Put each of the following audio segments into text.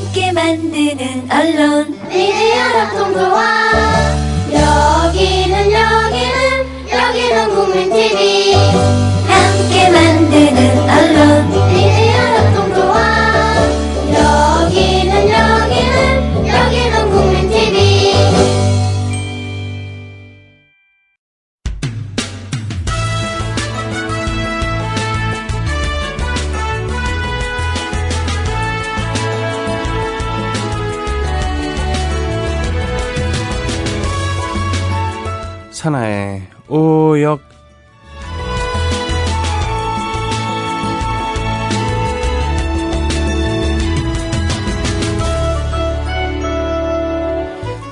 함께 만드는 언론 미디어 협동조합. 여기는 국민TV. 함께 만드는 언론 미디어 협동조합. 여기는 국민TV. 산하의 오역.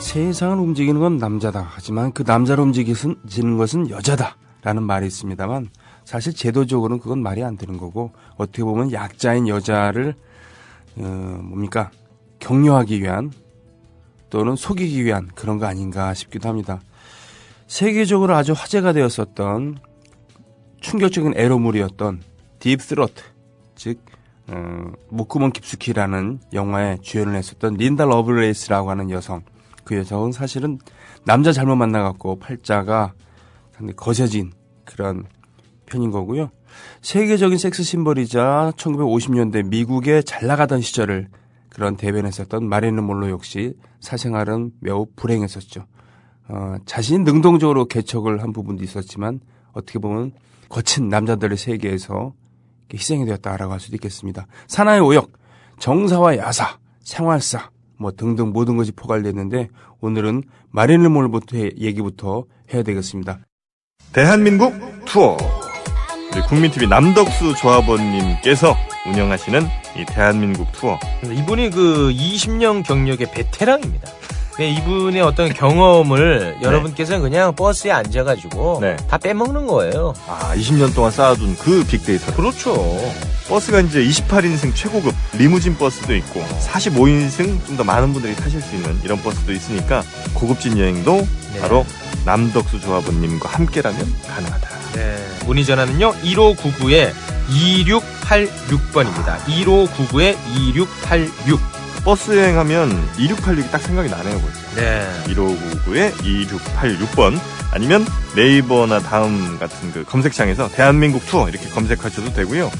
세상을 움직이는 건 남자다. 하지만 그 남자를 움직이는 것은 여자다. 라는 말이 있습니다만 사실 제도적으로는 그건 말이 안 되는 거고 어떻게 보면 약자인 여자를 격려하기 위한 또는 속이기 위한 그런 거 아닌가 싶기도 합니다. 세계적으로 아주 화제가 되었었던 충격적인 에로물이었던 딥스로트, 즉 목구멍 깊숙이라는 영화에 주연을 했었던 린다 러블레이스라고 하는 여성. 그 여성은 사실은 남자 잘못 만나갖고 팔자가 상당히 거세진 그런 편인 거고요. 세계적인 섹스 심벌이자 1950년대 미국에 잘 나가던 시절을 그런 대변했었던 마릴린 monroe 역시 사생활은 매우 불행했었죠. 자신이 능동적으로 개척을 한 부분도 있었지만 어떻게 보면 거친 남자들의 세계에서 희생이 되었다라고 할 수도 있겠습니다. 산하의 오역, 정사와 야사, 생활사 등등 모든 것이 포괄됐는데 오늘은 마릴린 monroe부터 얘기부터 해야 되겠습니다. 대한민국 투어. 우리 국민TV 남덕수 조합원님께서 운영하시는 이 대한민국 투어. 이분이 그 20년 경력의 베테랑입니다. 이분의 어떤 경험을 여러분께서는 그냥 버스에 앉아가지고 다 빼먹는 거예요. 20년 동안 쌓아둔 그 빅데이터. 그렇죠. 버스가 이제 28인승 최고급 리무진 버스도 있고 45인승 좀 더 많은 분들이 타실 수 있는 이런 버스도 있으니까 고급진 여행도 바로 남덕수 조합원님과 함께라면 가능하다. 문의 전화는요 1599-2686번입니다. 1599-2686. 버스 여행하면 2686이 딱 생각이 나네요, 벌써. 1599-2686번 아니면 네이버나 다음 같은 그 검색창에서 대한민국 투어 이렇게 검색하셔도 되고요.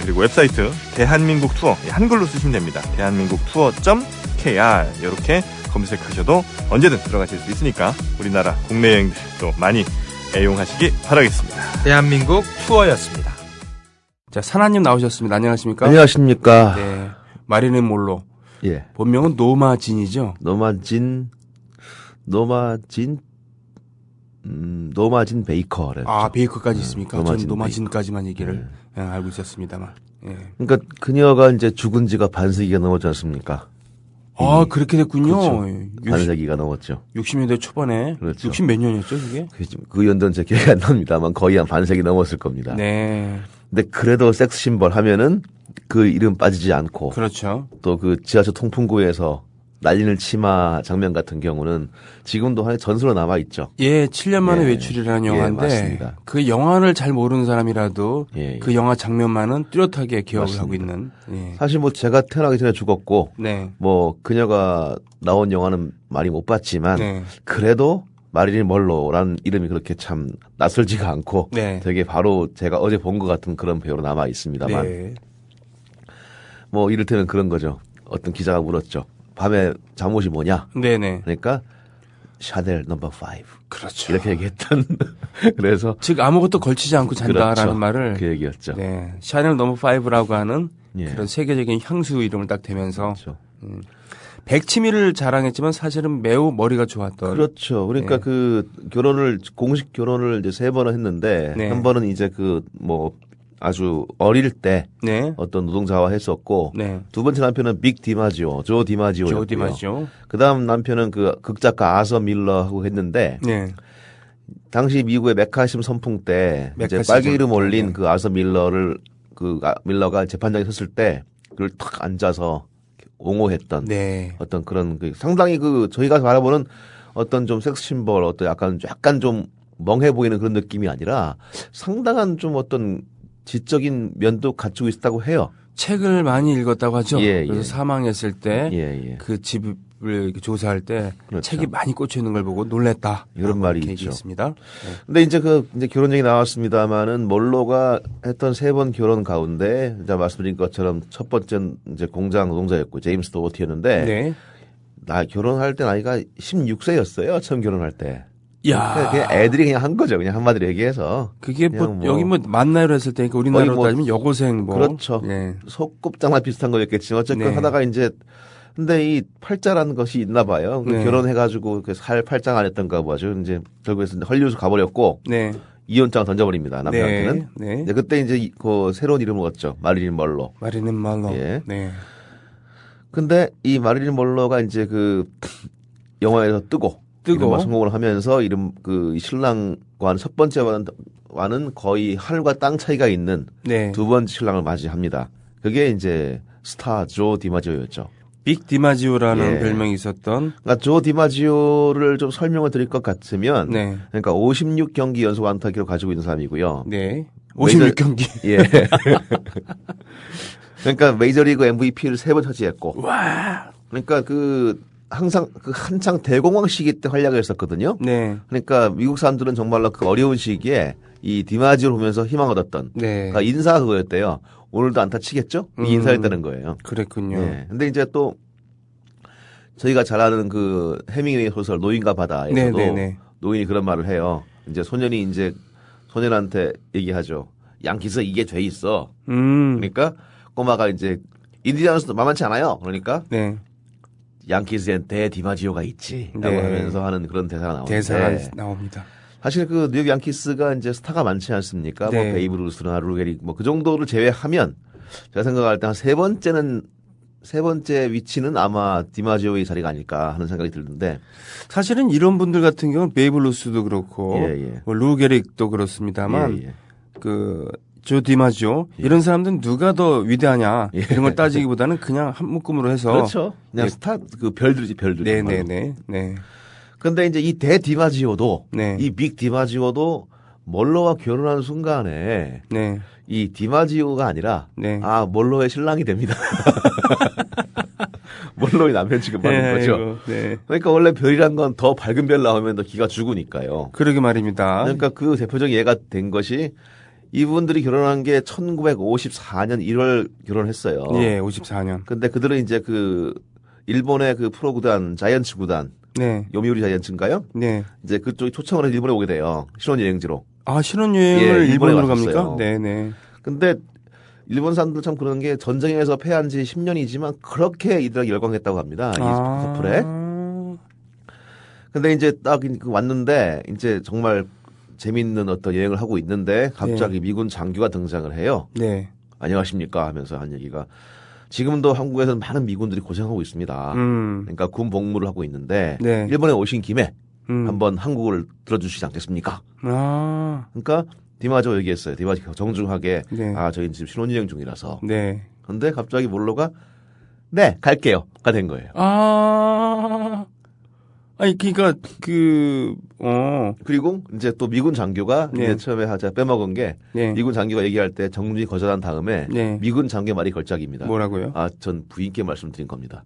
그리고 웹사이트 대한민국 투어 한글로 쓰시면 됩니다. 대한민국 투어.kr 이렇게 검색하셔도 언제든 들어가실 수 있으니까 우리나라 국내 여행들 또 많이 애용하시기 바라겠습니다. 대한민국 투어였습니다. 자, 산하님 나오셨습니다. 안녕하십니까? 안녕하십니까? 네, 마릴린 monroe. 예. 본명은 노마진이죠? 노마진 베이커래요. 베이커까지 있습니까? 저는 노마진까지만 베이커. 얘기를 알고 있었습니다만. 예. 그러니까 그녀가 이제 죽은 지가 반세기가 넘었지 않습니까? 그렇게 됐군요. 그렇죠. 반세기가 넘었죠. 60년대 초반에. 그렇죠. 60 몇 년이었죠, 그게? 그 연도는 제 기억이 안 납니다만 거의 한 반세기 넘었을 겁니다. 네. 근데 그래도 섹스 심벌 하면은 그 이름 빠지지 않고. 그렇죠. 또 그 지하철 통풍구에서 날리는 치마 장면 같은 경우는 지금도 하나의 전설로 남아 있죠. 예, 7년 만에 외출이라는 영화인데 맞습니다. 그 영화를 잘 모르는 사람이라도 예. 그 영화 장면만은 뚜렷하게 기억을 맞습니다. 하고 있는. 예. 사실 제가 태어나기 전에 죽었고 네. 그녀가 나온 영화는 많이 못 봤지만 네. 그래도 마릴린 monroe라는 이름이 그렇게 참 낯설지가 않고 네. 되게 바로 제가 어제 본 것 같은 그런 배우로 남아 있습니다만 네. 이를테면 그런 거죠. 어떤 기자가 물었죠. 밤에 잠옷이 뭐냐? 네네. 그러니까 샤넬 넘버 5. 그렇죠. 이렇게 얘기했던. 그래서 즉 아무것도 걸치지 않고 잔다라는 그렇죠. 말을 그 얘기였죠. 네. 샤넬 넘버 5라고 하는 예. 그런 세계적인 향수 이름을 딱 대면서 그렇죠. 백치미를 자랑했지만 사실은 매우 머리가 좋았던. 그렇죠. 그러니까 네. 공식 결혼을 이제 3번을 했는데 네. 한 번은 이제 아주 어릴 때 네. 어떤 노동자와 했었고 네. 두 번째 남편은 조 디마지오였고요. 조 디마지오. 그다음 남편은 그 극작가 아서 밀러하고 했는데 네. 당시 미국의 메카시즘 선풍 때 이제 메카시즘. 빨개 이름 올린 네. 그 아서 밀러가 재판장에 섰을 때 그걸 탁 앉아서 옹호했던 네. 어떤 그런 상당히 저희가 바라보는 어떤 좀 섹스 심벌 어떤 약간 좀 멍해 보이는 그런 느낌이 아니라 상당한 좀 어떤 지적인 면도 갖추고 있다고 해요. 책을 많이 읽었다고 하죠. 예, 그래서 예. 사망했을 때 예, 예. 그 집을 이렇게 조사할 때 그렇죠. 책이 많이 꽂혀 있는 걸 보고 놀랬다. 이런 말이 이렇게 있죠. 얘기했습니다. 근데 이제 이제 결혼 얘기 나왔습니다만은 몰로가 했던 3번 결혼 가운데 이제 말씀드린 것처럼 첫 번째는 이제 공장 노동자였고 제임스 도어티였는데 네. 나 결혼할 때 나이가 16세였어요. 처음 결혼할 때. 야, 그냥 애들이 그냥 한 거죠. 그냥 한마디로 얘기해서. 그게 그냥 여기 만 나이로 했을 때니까 우리나라로 거의 뭐 따지면 여고생 뭐. 그렇죠. 예. 소꿉장난 비슷한 거였겠지만 어쨌건 네. 하다가 이제 근데 이 팔자라는 것이 있나 봐요. 네. 결혼해가지고 살 팔자가 안 했던가 보죠. 이제 결국에서 헐리우드 가버렸고 네. 이혼장 던져버립니다. 남편한테는. 네. 네, 그때 이제 그 새로운 이름을 얻죠. 마릴린 멀로. 마리는 말로. 예. 네. 근데 이 마릴린 멀로가 이제 그 영화에서 뜨고 이른바 성공을 하면서 이 신랑과는 첫 번째와는 거의 하늘과 땅 차이가 있는 네. 두 번째 신랑을 맞이합니다. 그게 이제 스타 조 디마지오였죠. 빅 디마지오라는 예. 별명이 있었던. 그러니까 조 디마지오를 좀 설명을 드릴 것 같으면, 네. 그러니까 56경기 연속 안타 기록 가지고 있는 사람이고요. 네. 56경기. 예. 그러니까 메이저리그 MVP를 3번 차지했고, 와. 그러니까 항상 한창 대공황 시기 때 활약을 했었거든요. 네. 그러니까 미국 사람들은 정말로 그 어려운 시기에 이 디마지오를 보면서 희망을 얻었던. 네. 그러니까 인사가 그거였대요. 오늘도 안타 치겠죠? 이 인사였다는 거예요. 그랬군요. 예. 근데 이제 또 저희가 잘 아는 그 해밍웨이 소설 노인과 바다에서도 네. 노인이 그런 말을 해요. 이제 소년한테 얘기하죠. 양키스 이게 돼 있어. 그러니까 꼬마가 이제 인디아나스도 만만치 않아요. 그러니까 네. 양키스엔 대 디마지오가 있지. 라고 네. 하면서 하는 그런 대사가 나오는데. 대사가 나옵니다. 사실 그 뉴욕 양키스가 이제 스타가 많지 않습니까? 네. 뭐 베이브 루스나 루게릭 뭐 그 정도를 제외하면 제가 생각할 때 한 세 번째 위치는 아마 디마지오의 자리가 아닐까 하는 생각이 드는데 사실은 이런 분들 같은 경우는 베이브 루스도 그렇고 예. 뭐 루게릭도 그렇습니다만 예. 조 디마지오 이런 사람들은 누가 더 위대하냐 이런 걸 따지기보다는 그냥 한 묶음으로 해서 그렇죠. 그냥 예. 스타 그 별들이지 별들. 네네네. 근데 이제 이 대 디마지오도 네. 이 빅 디마지오도 몰로와 결혼한 순간에 네. 이 디마지오가 아니라 네. 몰로의 신랑이 됩니다. 몰로의 남편 취급받는 거죠. 아이고, 네. 그러니까 원래 별이란 건 더 밝은 별 나오면 더 기가 죽으니까요. 그러게 말입니다. 그러니까 그 대표적인 예가 된 것이 이분들이 결혼한 게 1954년 1월 결혼했어요. 예, 54년. 근데 그들은 이제 일본의 프로 구단 자이언츠 구단 네. 요미우리 자이언츠인가요? 네. 이제 그쪽이 초청을 해서 일본에 오게 돼요. 신혼여행지로. 아, 신혼여행을 예, 일본으로 일본에 갑니까? 갔었어요. 네네. 근데 일본 사람들 참 그런 게 전쟁에서 패한 지 10년이지만 그렇게 이들에게 열광했다고 합니다. 이 커플에. 근데 이제 딱 왔는데 이제 정말 재밌는 어떤 여행을 하고 있는데 갑자기 미군 장교가 등장을 해요. 네. 안녕하십니까 하면서 한 얘기가 지금도 한국에서는 많은 미군들이 고생하고 있습니다. 그러니까 군 복무를 하고 있는데 네. 일본에 오신 김에 한번 한국을 들어주시지 않겠습니까? 그러니까 디마지오 얘기했어요. 디마지오 정중하게 네. 저희는 지금 신혼여행 중이라서. 네. 근데 갑자기 몰로가 네 갈게요가 된 거예요. 아니 그러니까 그리고 이제 또 미군 장교가 네. 이제 처음에 빼먹은 게 네. 미군 장교가 얘기할 때 정중히 거절한 다음에 네. 미군 장교 말이 걸작입니다. 뭐라고요? 전 부인께 말씀드린 겁니다.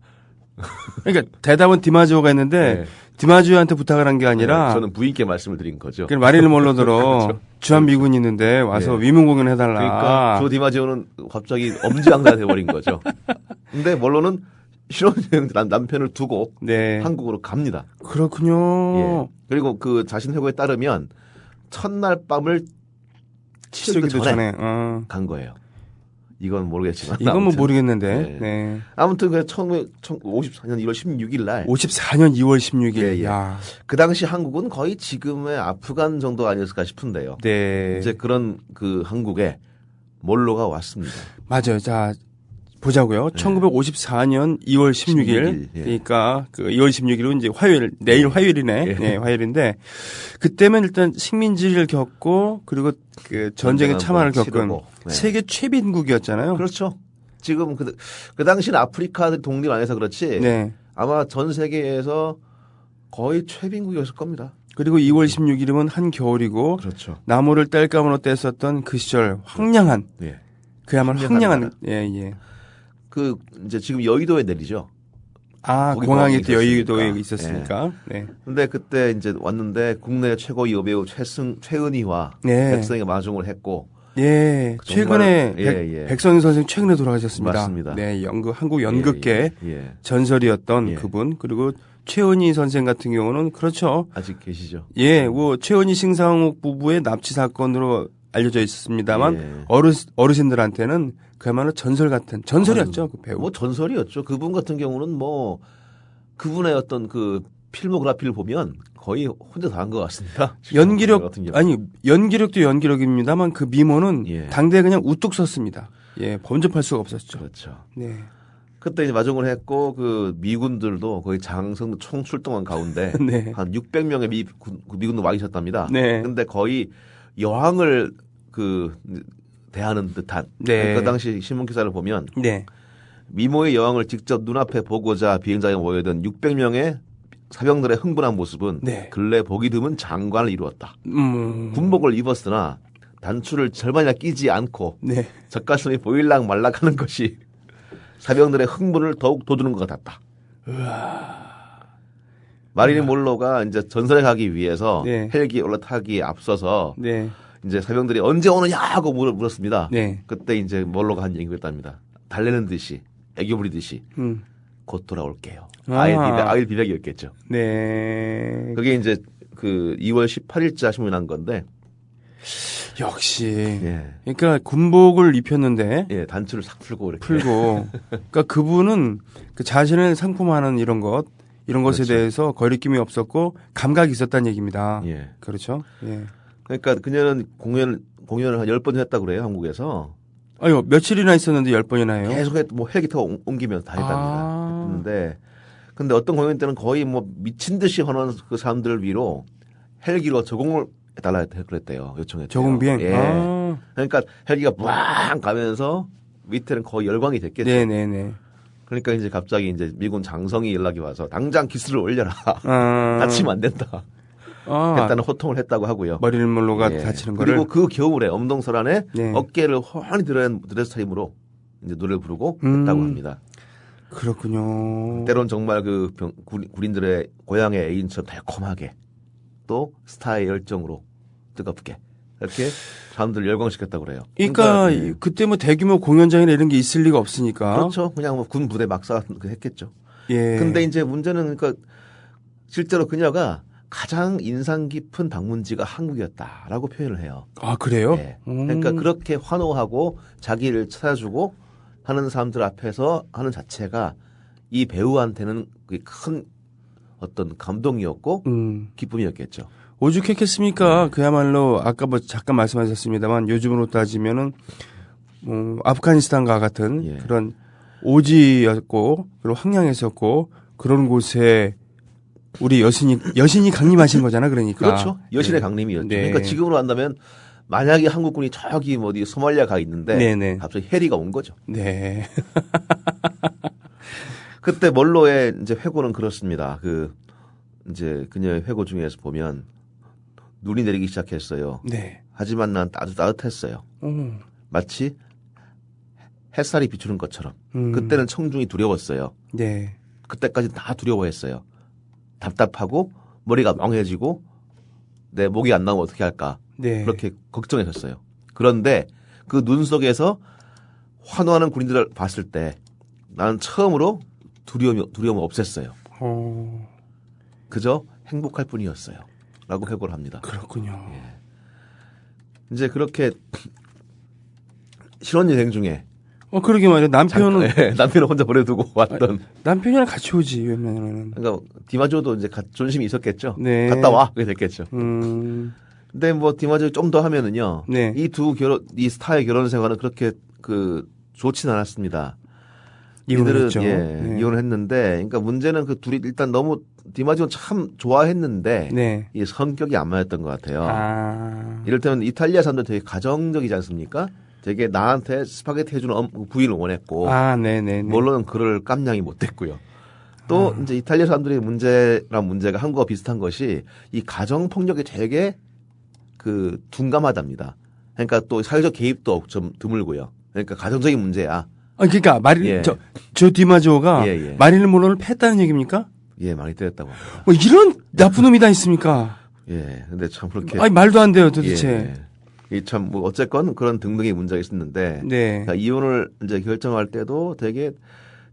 그러니까 대답은 디마지오가 했는데 네. 디마지오한테 부탁을 한 게 아니라 저는 부인께 말씀을 드린 거죠. 그 마릴린 몰로더러 주한 미군이 있는데 와서 네. 위문 공연 해달라. 그러니까 조 디마지오는 갑자기 엄지앙자 돼버린 거죠. 근데 몰로는 신혼여행 남편을 두고 네. 한국으로 갑니다. 그렇군요. 예. 그리고 그 자신 회고에 따르면 첫날 밤을 치르기도 전에 간 거예요. 이건 모르겠지만. 이건 뭐 아무튼. 모르겠는데. 네. 네. 아무튼 그 1954년 1월 16일 날 54년 2월 16일. 예. 야. 그 당시 한국은 거의 지금의 아프간 정도 아니었을까 싶은데요. 네. 이제 그런 한국에 몰로가 왔습니다. 맞아요. 자, 보자고요. 1954년 2월 16일. 예. 그러니까 2월 16일은 이제 화요일, 내일 화요일이네. 예. 네, 화요일인데 그때면 일단 식민지를 겪고 그리고 전쟁의 참화를 겪은 치르고. 네. 세계 최빈국이었잖아요. 그렇죠. 지금 그 당시는 아프리카 독립 안 해서 그렇지. 네. 아마 전 세계에서 거의 최빈국이었을 겁니다. 그리고 2월 16일이면 한겨울이고 그렇죠. 나무를 땔감으로 뗐었던 그 시절 황량한 예. 그야말로 황량한 예. 그 이제 지금 여의도에 내리죠. 아, 거기 공항이 또 있었으니까. 여의도에 있었으니까. 네. 근데 그때 이제 왔는데 국내 최고 여배우 최은희와 네. 백성이가 마중을 했고 예. 정말, 최근에 백성희 선생 최근에 돌아가셨습니다. 맞습니다. 네, 한국 연극계 예. 전설이었던 예. 그분 그리고 최은희 선생 같은 경우는 그렇죠. 아직 계시죠? 예, 뭐 최은희 신상옥 부부의 납치 사건으로 알려져 있습니다만 예. 어르신들한테는 그야말로 전설 같은 전설이었죠. 그 배우. 뭐 전설이었죠. 그분 같은 경우는 뭐 그분의 어떤 그 필모그래피를 보면 거의 혼자 다 한 것 같습니다. 연기력 같은 경우. 아니 연기력도 연기력입니다만 그 미모는 예. 당대에 그냥 우뚝 섰습니다. 예, 범접할 수가 없었죠. 그렇죠. 네. 그때 이제 마중을 했고 그 미군들도 거의 장성도 총 출동한 가운데 네. 한 600명의 미군도 와 계셨답니다. 네. 근데 거의 여왕을 그 대하는 듯한 네. 그 당시 신문 기사를 보면 네. 미모의 여왕을 직접 눈앞에 보고자 비행장에 모여든 600명의 사병들의 흥분한 모습은 네. 근래 보기 드문 장관을 이루었다. 군복을 입었으나 단추를 절반이나 끼지 않고 네. 젖가슴이 보일락 말락하는 것이 사병들의 흥분을 더욱 돋우는 것 같았다. 마릴린 몰로가 이제 전선에 가기 위해서 네. 헬기에 올라타기에 앞서서 네. 이제 사병들이 언제 오느냐 하고 물었습니다. 네. 그때 이제 몰로가 한 얘기가 있답니다. 달래는 듯이 애교 부리듯이 음. 곧 돌아올게요. 아. 아일 비백이었겠죠. 네. 그게 이제 그 2월 18일자 신문이 난 건데 역시. 예. 그러니까 군복을 입혔는데 예, 단추를 싹 풀고 이렇게 풀고 그러니까 그분은 그 자신을 상품하는 이런 것에 그렇죠. 대해서 거리낌이 없었고 감각이 있었다는 얘기입니다. 예. 그렇죠? 예. 그러니까 그녀는 공연을 한 10번 했다고 그래요, 한국에서. 아유, 며칠이나 있었는데 10번이나 해요? 계속 뭐 헬기 타고 옮기면서 다 했답니다. 아. 근데 어떤 공연 때는 거의 뭐 미친 듯이 하는 그 사람들을 위로 헬기로 저공을 해달라 그랬대요. 요청했대요. 저공 비행? 예. 아. 그러니까 헬기가 빵 가면서 밑에는 거의 열광이 됐겠죠. 네네네. 그러니까 이제 갑자기 이제 미군 장성이 연락이 와서 당장 기술을 올려라. 아. 다치면 안 된다. 했다는 호통을 했다고 하고요. 머리를 물로가 예. 다치는 거를. 그리고 그 겨울에 엄동설안에 네. 어깨를 훤히 드러낸 드레스 타임으로 이제 노래를 부르고 했다고 합니다. 그렇군요. 때론 정말 그 군인들의 고향의 애인처럼 달콤하게 또 스타의 열정으로 뜨겁게 이렇게 사람들 열광시켰다고 그래요. 그러니까 예. 그때 뭐 대규모 공연장이나 이런 게 있을 리가 없으니까. 그렇죠. 그냥 뭐 군 부대 막사 같은 거 했겠죠. 예. 근데 이제 문제는 그러니까 실제로 그녀가 가장 인상 깊은 방문지가 한국이었다라고 표현을 해요. 아, 그래요? 네. 그러니까 그렇게 환호하고 자기를 찾아주고 하는 사람들 앞에서 하는 자체가 이 배우한테는 큰 어떤 감동이었고 기쁨이었겠죠. 오죽했겠습니까? 그야말로 아까 뭐 잠깐 말씀하셨습니다만 요즘으로 따지면은 아프가니스탄과 같은 예. 그런 오지였고 그리고 황량했었고 그런 곳에 우리 여신이 강림하신 거잖아, 그러니까. 그렇죠. 여신의 네. 강림이었죠. 네. 그러니까 지금으로 한다면 만약에 한국군이 저기 뭐 어디 소말리아 가 있는데 네네. 갑자기 해리가 온 거죠. 네. 그때 몰로의 이제 회고는 그렇습니다. 이제 그녀의 회고 중에서 보면 눈이 내리기 시작했어요. 네. 하지만 난 아주 따뜻했어요. 마치 햇살이 비추는 것처럼. 그때는 청중이 두려웠어요. 네. 그때까지 다 두려워했어요. 답답하고 머리가 멍해지고 내 목이 안 나오면 어떻게 할까. 네. 그렇게 걱정했었어요. 그런데 그 눈 속에서 환호하는 군인들을 봤을 때 나는 처음으로 두려움을 없앴어요. 그저 행복할 뿐이었어요. 라고 회고를 합니다. 그렇군요. 이제 그렇게 신혼여행 중에 그러게 말이야. 남편은 혼자 보내두고 왔던. 남편이랑 같이 오지, 웬만하면. 그러니까 디마조도 이제 존심이 있었겠죠. 네. 갔다 와. 그게 됐겠죠. 근데 뭐 디마조 좀 더 하면은요. 네. 이 스타의 결혼 생활은 그렇게 좋진 않았습니다. 이혼을 이들은 했죠. 네. 이혼을 했는데, 그러니까 문제는 그 둘이 일단 너무 디마지오는 참 좋아했는데 네. 이 성격이 안 맞았던 것 같아요. 아. 이를테면 이탈리아 사람들 되게 가정적이지 않습니까? 되게 나한테 스파게티 해주는 부인을 원했고, 아, 네네. 물론 그럴 깜냥이 못됐고요. 또 이제 이탈리아 사람들의 문제가 한국과 비슷한 것이 이 가정 폭력이 되게 둔감하답니다. 그러니까 또 사회적 개입도 좀 드물고요. 그러니까 가정적인 문제야. 그러니까 예. 저 디마지오가 예. 마릴린 monroe를 팼다는 얘기입니까? 예, 많이 때렸다고 합니다. 뭐 이런 나쁜 놈이 다 있습니까? 예, 근데 참 그렇게. 아니 말도 안 돼요, 도대체. 예. 이 참 뭐 어쨌건 그런 등등의 문제가 있었는데, 네. 그러니까 이혼을 이제 결정할 때도 되게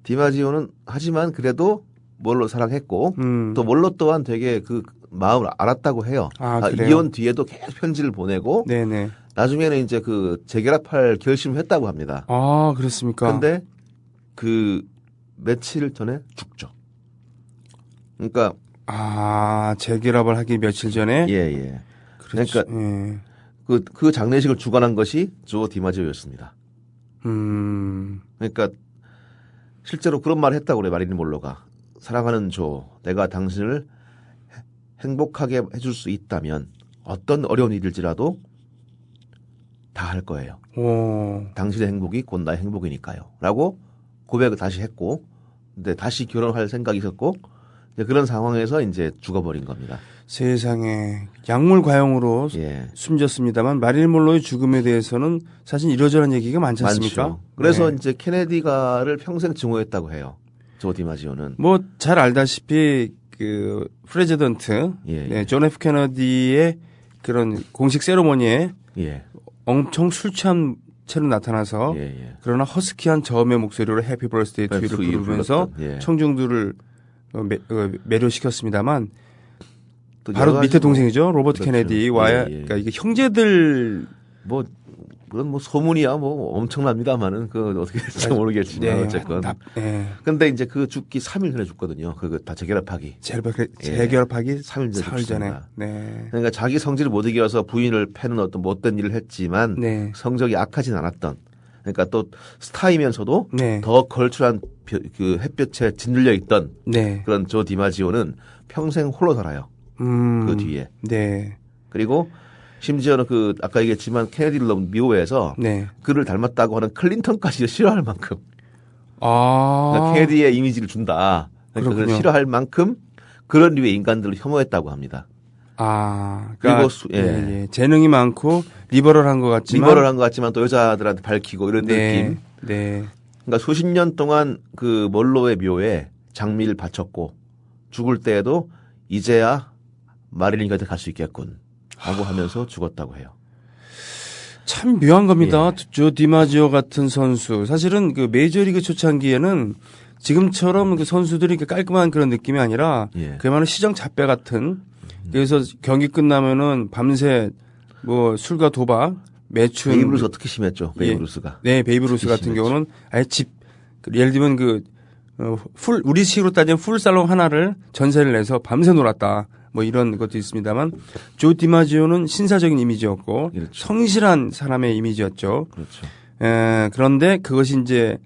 디마지오는 하지만 그래도 몰로 사랑했고 또 몰로 또한 되게 그 마음을 알았다고 해요. 그래요? 이혼 뒤에도 계속 편지를 보내고 네네. 나중에는 이제 그 재결합할 결심을 했다고 합니다. 그렇습니까? 근데 그 며칠 전에 죽죠. 그러니까 재결합을 하기 며칠 전에. 예. 그렇죠. 그러니까 그 장례식을 주관한 것이 조 디마지오였습니다. 그러니까 실제로 그런 말을 했다고 그래 마릴린 monroe가. 사랑하는 조, 내가 당신을 행복하게 해줄 수 있다면 어떤 어려운 일일지라도 다 할 거예요. 당신의 행복이 곧 나의 행복이니까요. 라고 고백을 다시 했고, 근데 다시 결혼할 생각이 있었고, 이제 그런 상황에서 이제 죽어버린 겁니다. 세상에 약물 과용으로 숨졌습니다만 마릴린 monroe의 죽음에 대해서는 사실 이러저런 얘기가 많지 않습니까? 많죠. 그래서 이제 케네디가를 평생 증오했다고 해요. 조 디마지오는. 뭐 잘 알다시피 그 프레지던트 존 F 케너디의 그런 공식 세레모니에 엄청 술 취한 채로 나타나서 그러나 허스키한 저음의 목소리로 해피 버스데이 투유를 부르면서 청중들을 매료시켰습니다만 바로 밑에 동생이죠. 로버트 케네디와 그러니까 이게 형제들 그건 뭐 소문이야 뭐 엄청납니다만은 그 어떻게 될지 모르겠지만 어쨌건. 근데 이제 그 죽기 3일 전에 죽거든요. 그거 다 재결합하기. 재결합하기 3일 전에 사흘 전에. 그러니까 자기 성질을 못 이겨서 부인을 패는 어떤 못된 일을 했지만 성적이 악하진 않았던. 그러니까 또 스타이면서도 더 걸출한 그 햇볕에 짓눌려 있던 그런 조 디마지오는 평생 홀로 살아요. 그 뒤에. 그리고 심지어는 그 아까 얘기했지만 케네디를 너무 미워해서 그를 닮았다고 하는 클린턴까지 싫어할 만큼 그러니까 케네디의 이미지를 준다. 그러니까 그걸 싫어할 만큼 그런 류의 인간들을 혐오했다고 합니다. 그리고 재능이 많고 리버럴한 것 같지만 또 여자들한테 밝히고 이런 느낌. 그러니까 수십 년 동안 그 monroe의 묘에 장미를 바쳤고 죽을 때에도 이제야 마릴린 곁에 갈 수 있겠군. 하고 하면서 죽었다고 해요. 참 묘한 겁니다. 조 디마지오 같은 선수. 사실은 그 메이저리그 초창기에는 지금처럼 그 선수들이 깔끔한 그런 느낌이 아니라 그야말로 시정 잡배 같은. 그래서 경기 끝나면은 밤새 뭐 술과 도박, 매춘. 베이브 루스 어떻게 심했죠? 베이브 루스가. 베이브 루스 같은 경우는 아예 예를 들면 우리식으로 따지면 풀살롱 하나를 전세를 내서 밤새 놀았다. 뭐 이런 것도 있습니다만 조 디마지오는 신사적인 이미지였고 성실한 사람의 이미지였죠. 그런데 그것이 이제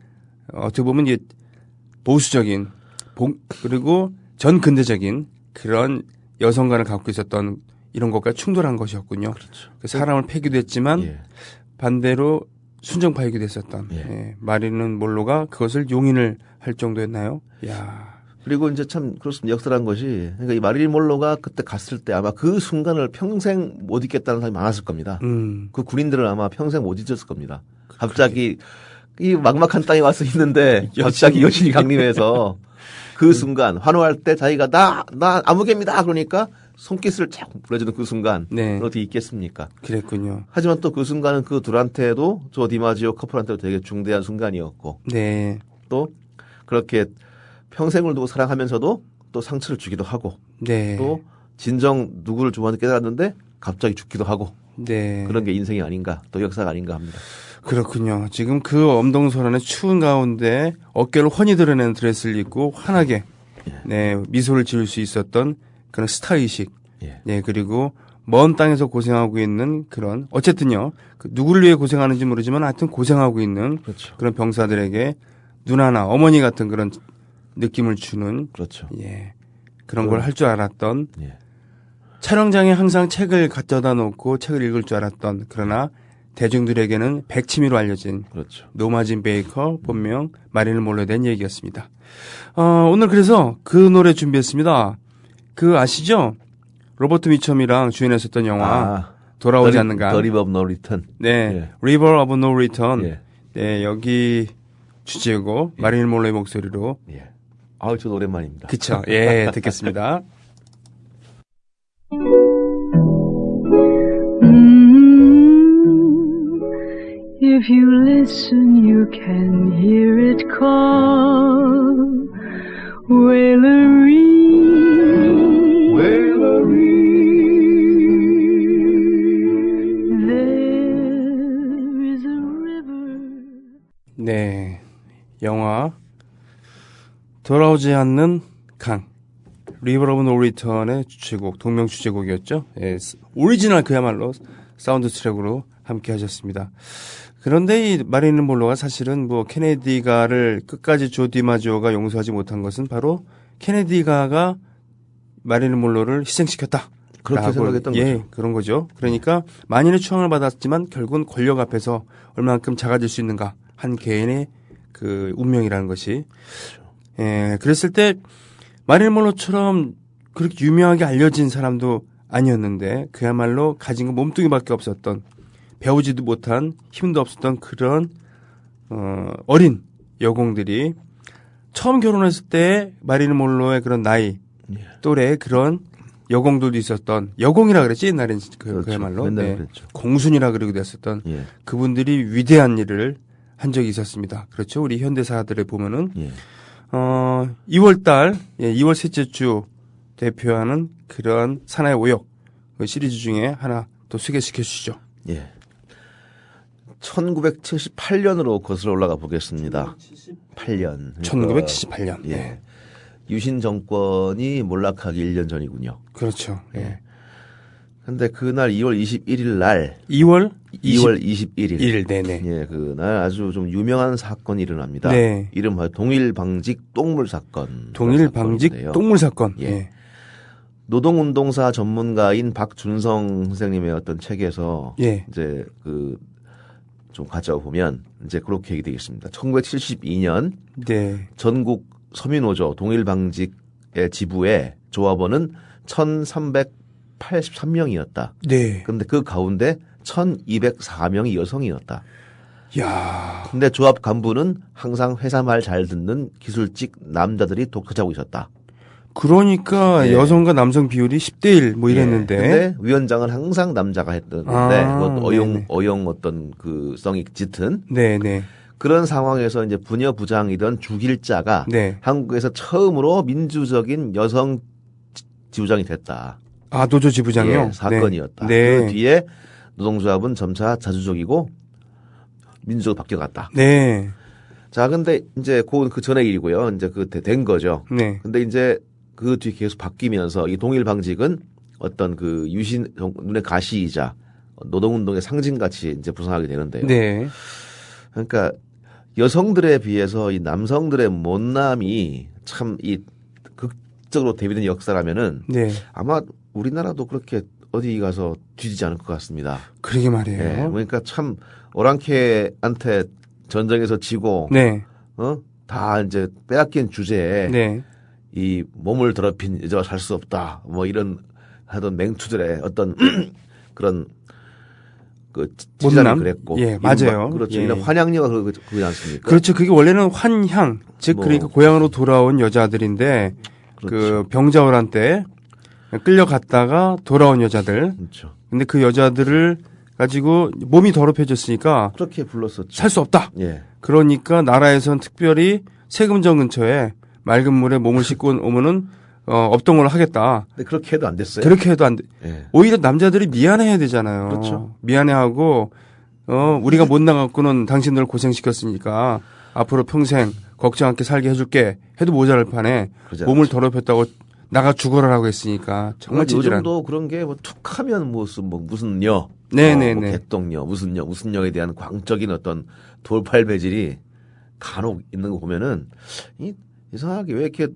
어떻게 보면 이제 보수적인 그리고 전근대적인 그런 여성관을 갖고 있었던 이런 것과 충돌한 것이었군요. 사람을 패기도 했지만 반대로 순정파이기도 했었던 마릴린 monroe가 그것을 용인을 할 정도였나요? 그리고 이제 참 그렇습니다. 역설한 것이 그러니까 이 마릴린 monroe가 그때 갔을 때 아마 그 순간을 평생 못 잊겠다는 사람이 많았을 겁니다. 그 군인들은 아마 평생 못 잊었을 겁니다. 갑자기 이 막막한 땅에 와서 있는데 갑자기 여신이 강림해서 그 순간 환호할 때 자기가 나 아무개입니다 그러니까 손깃을 쫙 불러주는 그 순간 어떻게 있겠습니까? 그랬군요. 하지만 또 그 순간은 그 둘한테도 조 디마지오 커플한테도 되게 중대한 순간이었고 또 그렇게 평생을 두고 사랑하면서도 또 상처를 주기도 하고 또 진정 누구를 좋아하는지 깨달았는데 갑자기 죽기도 하고 그런 게 인생이 아닌가 또 역사가 아닌가 합니다. 그렇군요. 지금 그 엄동설안의 추운 가운데 어깨를 훤히 드러내는 드레스를 입고 환하게 미소를 지을 수 있었던 그런 스타의식 그리고 먼 땅에서 고생하고 있는 그런 어쨌든요. 누구를 위해 고생하는지 모르지만 하여튼 고생하고 있는 그런 병사들에게 누나나 어머니 같은 그런 느낌을 주는 그런 걸 할 줄 알았던 촬영장에 항상 책을 갖다 놓고 책을 읽을 줄 알았던 그러나 대중들에게는 백치미로 알려진 노마진 베이커 본명 마릴린 monroe에 대한 얘기였습니다. 오늘 그래서 그 노래 준비했습니다. 그 아시죠? 로버트 미첨이랑 주연했었던 영화 돌아오지 않는 강. The River of No Return. River of No Return. 네, 여기 주제곡 마릴린 monroe의 목소리로. 예. 아우, 저도 오랜만입니다. 그쵸. 예, 듣겠습니다. If you listen, you can hear it call. Wailery, Wailery. There is a river. 네, 영화 돌아오지 않는 강 리버 오브 노 리턴의 주제곡 동명 주제곡이었죠. 예, 오리지널 그야말로 사운드 트랙으로 함께 하셨습니다. 그런데 이 마릴린 monroe가 사실은 뭐 케네디가를 끝까지 조 디마지오가 용서하지 못한 것은 바로 케네디가가 마릴린 monroe를 희생시켰다. 그렇게 생각했던 예, 거죠. 그런 거죠. 그러니까 만인의 추앙을 받았지만 결국은 권력 앞에서 얼마만큼 작아질 수 있는가 한 개인의 그 운명이라는 것이. 예, 그랬을 때 마릴린 monroe처럼 그렇게 유명하게 알려진 사람도 아니었는데 그야말로 가진 건 몸뚱이밖에 없었던 배우지도 못한 힘도 없었던 그런 어린 여공들이 처음 결혼했을 때 마릴린 monroe의 그런 나이 또래의 그런 여공들도 있었던 여공이라 그랬지 옛날엔 그렇죠. 그야말로 맨날 그랬죠. 공순이라 그러기도 했었던 예. 그분들이 위대한 일을 한 적이 있었습니다. 그렇죠. 우리 현대사들에 보면은 예. 2월달 2월 셋째 주 대표하는 그런 사나이 오역 그 시리즈 중에 하나 또 소개시켜 주시죠. 예. 1978년으로 거슬러 올라가 보겠습니다. 8년. 1978년. 예. 네. 유신 정권이 몰락하기 1년 전이군요. 그렇죠. 예. 근데 그날 2월 21일 날 2월 21일. 1일 네네. 예, 그날 아주 좀 유명한 사건이 일어납니다. 네. 이름하여 동일방직 똥물 사건. 동일방직 똥물 사건. 예. 예. 노동운동사 전문가인 박준성 선생님의 어떤 책에서 예. 이제 그 좀 가져보면 이제 그렇게 얘기되겠습니다. 1972년 네. 전국 서민노조 동일방직의 지부의 조합원은 1,383명이었다. 네. 그런데 그 가운데 1,204명이 여성이었다. 야. 근데 조합 간부는 항상 회사 말 잘 듣는 기술직 남자들이 독차지하고 있었다. 그러니까 예. 여성과 남성 비율이 10대 1 뭐 이랬는데. 근데 위원장은 항상 남자가 했던 건데 네네. 어용 어떤 그 성이 짙은 네네. 그런 상황에서 이제 부녀부장이던 주길자가 네. 한국에서 처음으로 민주적인 여성 지부장이 됐다. 아, 노조 지부장이요? 예, 사건이었다. 네. 그 뒤에 노동조합은 점차 자주적이고 민주적으로 바뀌어갔다. 네. 자, 근데 이제 그 전의 일이고요. 이제 그 된 거죠. 네. 근데 이제 그 뒤에 계속 바뀌면서 이 동일방직은 어떤 그 유신 눈의 가시이자 노동운동의 상징같이 이제 부상하게 되는데요. 네. 그러니까 여성들에 비해서 이 남성들의 못남이 참 이 극적으로 대비된 역사라면은 네. 아마 우리나라도 그렇게 어디 가서 뒤지지 않을 것 같습니다. 그러게 말이에요. 예, 그러니까 참 오랑캐한테 전쟁에서 지고 네. 다 이제 빼앗긴 주제에 네. 이 몸을 더럽힌 여자와 살 수 없다. 뭐 이런 하던 맹투들의 어떤 그런 그 못남? 그랬고. 예, 이른바 맞아요. 그렇죠. 예. 이런 환양녀가 그러지 않습니까? 그렇죠. 그게 원래는 환향, 즉 뭐. 그러니까 고향으로 돌아온 여자들인데 그 그렇죠. 병자호란 때 끌려갔다가 돌아온 여자들. 그렇죠. 근데 그 여자들을 가지고 몸이 더럽혀졌으니까 그렇게 불렀었죠. 살 수 없다. 예. 그러니까 나라에선 특별히 세금정 근처에 맑은 물에 몸을 씻고 오면은 업동을 하겠다. 근데 그렇게 해도 안 됐어요. 그렇게 해도 안 돼. 예. 오히려 남자들이 미안해야 되잖아요. 그렇죠. 미안해하고 우리가 못 나갔고는 당신들 고생시켰으니까 앞으로 평생 걱정 않게 살게 해줄게 해도 모자랄 판에 그러지 몸을 않죠. 더럽혔다고 나가 죽어라라고 했으니까 정말 찌질한. 요즘도 그런 게 뭐 툭하면 무슨 여, 네네네. 뭐 개똥여, 무슨 여에 대한 광적인 어떤 돌팔 배질이 간혹 있는 거 보면은 이상하게 왜 이렇게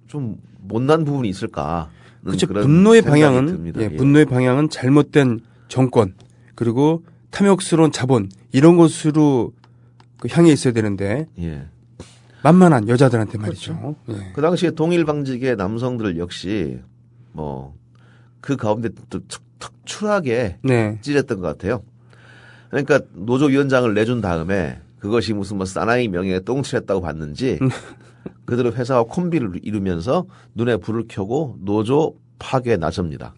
좀 못난 부분이 있을까? 그렇죠. 분노의 방향은 듭니다. 예, 분노의 방향은 잘못된 정권 그리고 탐욕스러운 자본 이런 것으로 향해 있어야 되는데 예. 만만한 여자들한테 말이죠. 예. 그 당시에 동일방직의 남성들 역시 뭐 그 가운데 또 특출하게 네. 찔렸던 것 같아요. 그러니까 노조 위원장을 내준 다음에 그것이 무슨 뭐 사나이 명예에 똥칠했다고 봤는지 그대로 회사와 콤비를 이루면서 눈에 불을 켜고 노조 파괴에 나섭니다.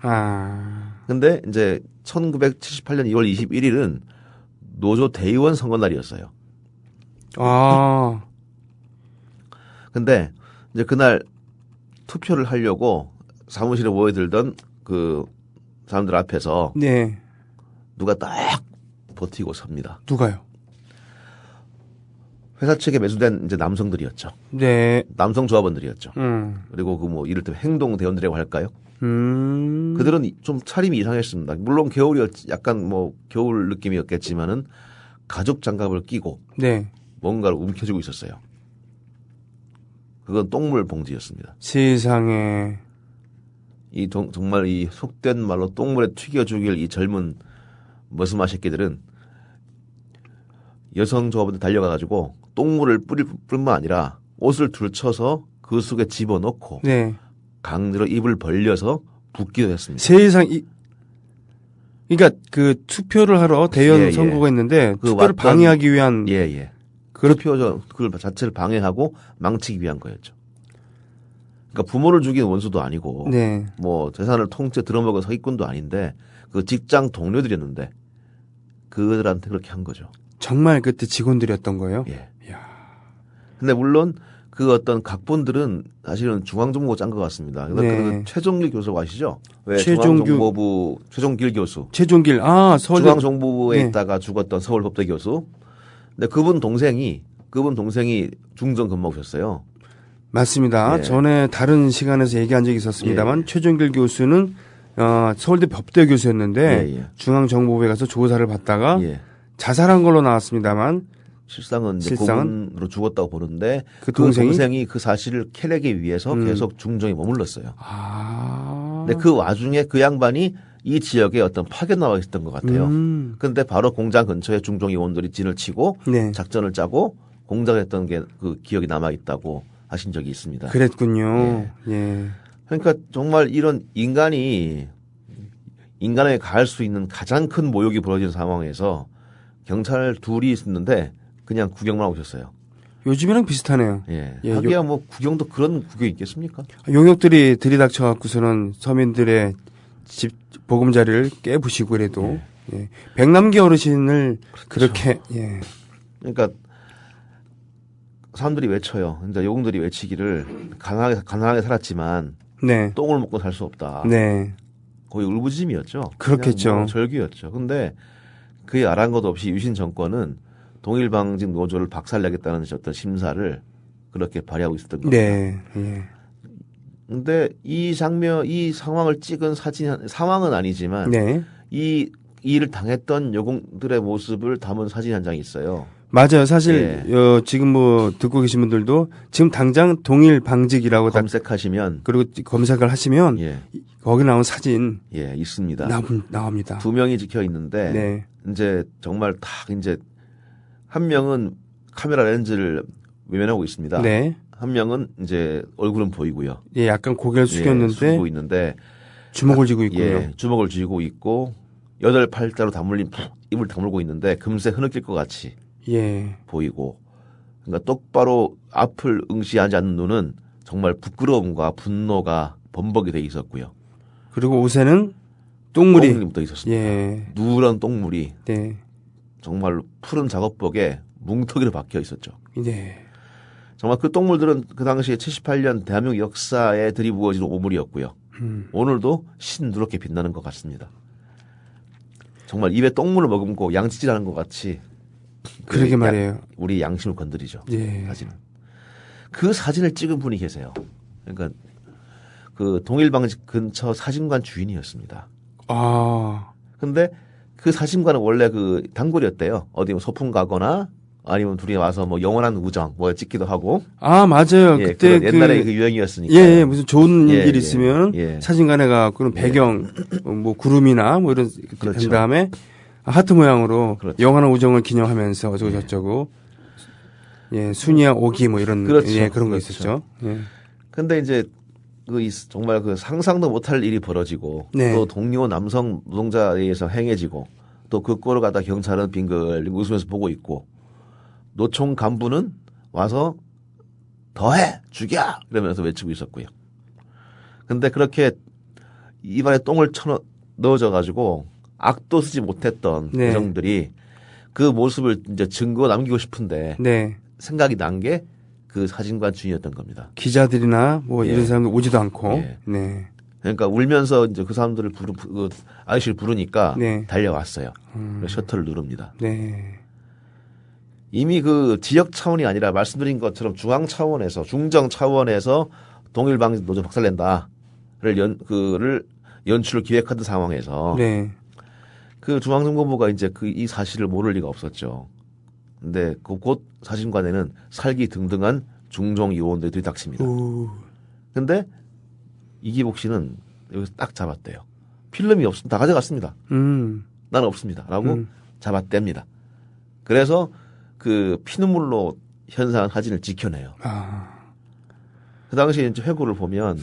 근데 이제 1978년 2월 21일은 노조 대의원 선거 날이었어요. 근데 이제 그날 투표를 하려고 사무실에 모여들던 그 사람들 앞에서 네. 누가 딱 버티고 섭니다. 누가요? 회사 측에 매수된 이제 남성들이었죠. 네. 남성 조합원들이었죠. 그리고 그 뭐 이를테면 행동 대원들이라고 할까요? 그들은 좀 차림이 이상했습니다. 물론 겨울이었지, 약간 뭐 겨울 느낌이었겠지만은 가죽 장갑을 끼고 네. 뭔가를 움켜쥐고 있었어요. 그건 똥물 봉지였습니다. 세상에. 정말 이 속된 말로 똥물에 튀겨 죽일 이 젊은 머스마 새끼들은 여성 조합원들 달려가가지고 똥물을 뿌릴 뿐만 아니라 옷을 둘쳐서 그 속에 집어넣고 네. 강제로 입을 벌려서 붓기도 했습니다. 세상 그러니까 그 투표를 하러 대연 예, 예. 선거가 있는데 그 투표를 방해하기 위한 예예. 투표 그걸 자체를 방해하고 망치기 위한 거였죠. 그러니까 부모를 죽인 원수도 아니고 네. 뭐 재산을 통째 들어먹은 사기꾼도 아닌데 그 직장 동료들이었는데 그들한테 그렇게 한 거죠. 정말 그때 직원들이었던 거예요? 예. 이야. 근데 물론 그 어떤 각본들은 사실은 중앙정보가 짠 것 같습니다. 네. 그 최종길 교수 아시죠? 왜 최종규- 중앙정보부 최종길 교수. 최종길 서울 중앙정보부에 네. 있다가 죽었던 서울법대 교수. 근데 그분 동생이 중정 근무하셨어요. 맞습니다. 예. 전에 다른 시간에서 얘기한 적이 있었습니다만 예. 최종길 교수는 서울대 법대 교수였는데 예, 예. 중앙정보부에 가서 조사를 받다가 예. 자살한 걸로 나왔습니다만 실상은 실상은 고문으로 죽었다고 보는데 그 그 동생이? 동생이 그 사실을 캐내기 위해서 계속 중정에 머물렀어요. 근데 그 와중에 그 양반이 이 지역에 어떤 파견 나와 있었던 것 같아요. 근데 바로 공장 근처에 중종 요원들이 진을 치고 네. 작전을 짜고 공작했던 게 그 기억이 남아 있다고 하신 적이 있습니다. 그랬군요. 예. 그러니까 정말 이런 인간에게 가할 수 있는 가장 큰 모욕이 벌어진 상황에서 경찰 둘이 있었는데 그냥 구경만 하고 있었어요. 요즘이랑 비슷하네요. 예. 예, 하기야 뭐 구경도 그런 구경이 있겠습니까? 용역들이 들이닥쳐갖고서는 서민들의 집 보금자리를 깨부시고 그래도 예. 백남기 어르신을 그렇게 예. 그러니까 사람들이 외쳐요. 이제 요공들이 외치기를 가난하게 살았지만 네. 똥을 먹고 살 수 없다. 네. 거의 울부짖음이었죠. 그렇겠죠. 그냥 뭐 절규였죠. 근데 그의 아랑곳 없이 유신 정권은 동일방직 노조를 박살내겠다는 어떤 심사를 그렇게 발휘하고 있었던 겁니다. 네. 예. 근데 이 상황을 찍은 상황은 아니지만 네. 이 일을 당했던 여공들의 모습을 담은 사진 한 장이 있어요. 맞아요. 사실 지금 뭐 듣고 계신 분들도 지금 당장 동일 방직이라고 검색하시면 그리고 검색을 하시면 예. 거기 나온 사진 있습니다. 나옵니다. 두 명이 찍혀 있는데 네. 이제 정말 딱 이제 한 명은 카메라 렌즈를 외면하고 있습니다. 네. 한 명은 이제 얼굴은 보이고요. 예, 약간 고개를 숙였는데 숙이고 있는데 주먹을 쥐고 있고요. 예, 주먹을 쥐고 있고 8팔자로 입을 다물고 있는데 금세 흐느낄 것 같이 예. 보이고 그러니까 똑바로 앞을 응시하지 않는 눈은 정말 부끄러움과 분노가 범벅이 돼 있었고요. 그리고 옷에는 똥물이 묻어 있었습니다. 예. 누런 똥물이 네. 정말 푸른 작업복에 뭉텅이로 박혀 있었죠. 네. 정말 그 똥물들은 그 당시에 78년 대한민국 역사에 들이부어진 오물이었고요. 오늘도 신누렇게 빛나는 것 같습니다. 정말 입에 똥물을 머금고 양치질하는 것 같이 그러게 말이에요. 우리 양심을 건드리죠. 예. 사진은. 그 사진을 찍은 분이 계세요. 그러니까 그 동일방직 근처 사진관 주인이었습니다. 근데 그 사진관은 원래 그 단골이었대요. 어디 뭐 소풍 가거나 아니면 둘이 와서 뭐 영원한 우정 뭐 찍기도 하고. 맞아요. 예, 그때 옛날에 그 유행이었으니까. 예, 무슨 좋은 예, 일 예, 있으면 예. 사진관에 가 그런 배경 뭐 구름이나 뭐 이런 그렇죠. 된 다음에 하트 모양으로 그렇죠. 영원한 우정을 기념하면서 어쩌고 저쩌고 예, 순이야 오기 뭐 이런 그렇죠. 예, 그런 거 그렇죠. 있었죠. 예. 근데 이제 정말 그 상상도 못할 일이 벌어지고 네. 또 동료 남성 노동자에 의해서 행해지고 또 그 꼴을 갖다 경찰은 빙글 웃으면서 보고 있고 노총 간부는 와서 더해 죽여 이러면서 외치고 있었고요. 근데 그렇게 입안에 똥을 넣어져 가지고 악도 쓰지 못했던 네. 여성들이 그 모습을 이제 증거 남기고 싶은데 네. 생각이 난 게 그 사진관 주인이었던 겁니다. 기자들이나 뭐 예. 이런 사람들 오지도 않고. 예. 네. 그러니까 울면서 이제 그 사람들을 그 아저씨를 부르니까 네. 달려왔어요. 그래서 셔터를 누릅니다. 네. 이미 그 지역 차원이 아니라 말씀드린 것처럼 중앙 차원에서 중정 차원에서 동일방 노조 박살낸다를 그를 연출을 기획하던 상황에서 네. 그 중앙정보부가 이제 이 사실을 모를 리가 없었죠. 근데 곧 사진관에는 살기 등등한 중종 요원들이 들이닥칩니다. 오. 근데 이기복 씨는 여기서 딱 잡았대요. 필름이 없으면 다 가져갔습니다. 나는 없습니다. 라고 잡아뗍니다. 그래서 그 피눈물로 현상한 사진을 지켜내요. 그 당시에 이제 회고를 보면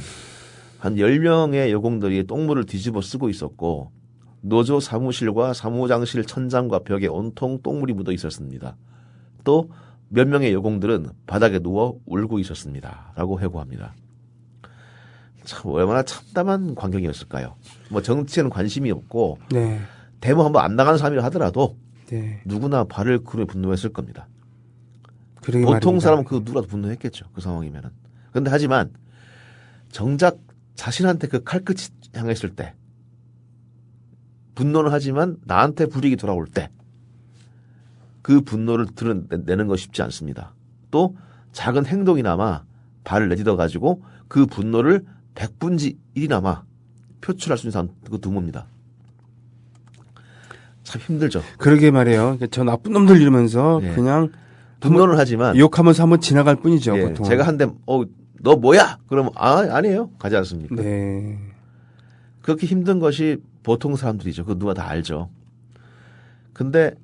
한 10명의 여공들이 똥물을 뒤집어 쓰고 있었고 노조 사무실과 사무장실 천장과 벽에 온통 똥물이 묻어 있었습니다. 또 몇 명의 여공들은 바닥에 누워 울고 있었습니다. 라고 회고합니다. 참 얼마나 참담한 광경이었을까요. 뭐 정치에는 관심이 없고 네. 데모 한번 안 나간 사람이라 하더라도 네. 누구나 발을 그루에 분노했을 겁니다. 그러게 보통 말입니다. 사람은 그 누구라도 분노했겠죠. 그 상황이면은. 그런데 하지만 정작 자신한테 그 칼끝이 향했을 때 분노는 하지만 나한테 불이익이 돌아올 때 그 분노를 드러내는 거 쉽지 않습니다. 또 작은 행동이나마 발을 내딛어 가지고 그 분노를 100분지 1이나마 표출할 수 있는 사람 그 드뭅니다. 참 힘들죠. 그러게 말이에요. 저 나쁜 놈들 이러면서 예. 그냥 분노는 하지만 욕하면서 한번 지나갈 뿐이죠. 예, 보통. 제가 한 대 너 뭐야? 그러면 아니에요. 가지 않습니까? 네. 그렇게 힘든 것이 보통 사람들이죠. 그거 누가 다 알죠. 근데